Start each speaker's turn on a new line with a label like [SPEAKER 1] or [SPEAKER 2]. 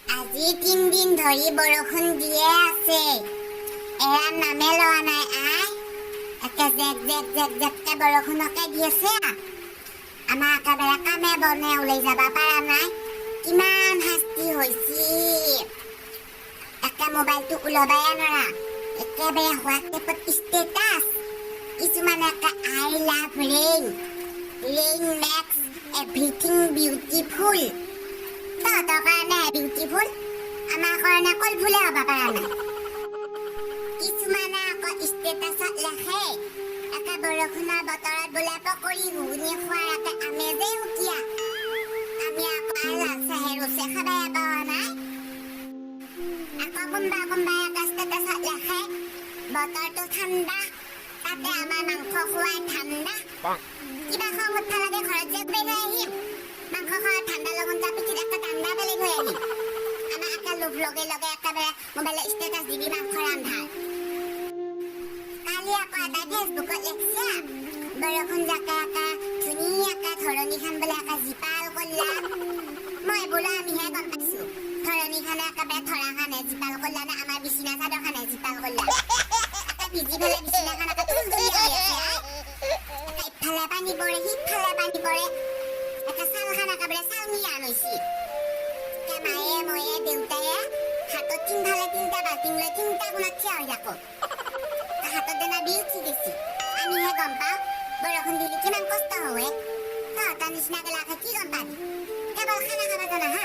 [SPEAKER 1] আজি 3 দিন ধৰি বৰষুণ দিয়ে আছে। এৰা নামে লোৱা নাই একে জেককে বৰষুণকে দি আছে। আমাৰ একেবাৰে কামে বনে ওলাই যাব পৰা নাই। কিমান শাস্তি হৈছে। একে মোবাইলটো ওলাবাই নোৱাৰা। একেবাৰে হোৱাটছএপত ষ্টেটাছ। কিছুমানে একে I love rain. Rain makes everything beautiful. তহঁতৰ কাৰণে বিউটিফুল, আমাৰ কাৰণে কলফুলে হ'ব পৰা নাই। কিছুমানে আকৌ ষ্টেটাছত লেখে একে বৰষুণৰ বতৰত বোলে পকৰি ঘুগুনি খোৱাৰ একে আমেজেই সুকীয়া। আমি আকৌ লাল চাহে ৰুচে খাবাই পোৱা নাই। আকৌ কোনোবা একে ষ্টেটাছত লেখে বতৰটো ঠাণ্ডা, তাতে আমাৰ মাংস খোৱাই ঠাণ্ডা। কিবা খং উঠা লাগে ঘৰত যে গৈ লৈ আহিম। মাংস খোৱা ঠাণ্ডা লগন যা পিঠিত একটা ঠাণ্ডা বেলেগ হৈ আহিম। আমাৰ একে লোভ লগে লগে একেবাৰে মোবাইলত ষ্টেটাছ দিবি মাংস ৰান্ধাৰ। কালি আকৌ এটাই ফেচবুকত লিখছে বৰষুণ যাকে একে ধুনীয়াকে ধৰণীখন বোলে একে জীপাল কৰলা। মই বোলো আমিহে গম পাইছো ধৰণীখনে একেবাৰে ধৰাখনে জীপাল কৰলা নে আমাৰ বিচনা চাদৰখনে জীপাল কৰলা। একে ভিজি পেলাই বিচনাখন একে তুলতুলি হৈ আছে। ইফালে পানী পৰে সিফালে পানী পৰে। একে চালখন একেবাৰে চালমিয়ান হৈছে। মায়ে ময়ে দেউতায়ে হাতত তিনফালে 3টা বাল্টিং লৈ 3টা কোণত থিয় হৈ থাকো। হাতত দেনা বিল উঠি গেছি। আমিহে গম পাওঁ বৰষুণ দিলে কিমান কষ্ট হয়। তহঁতৰ নিচিনা গেলাকে কি গম পাবি। কেৱল খানা খাব জানা হা।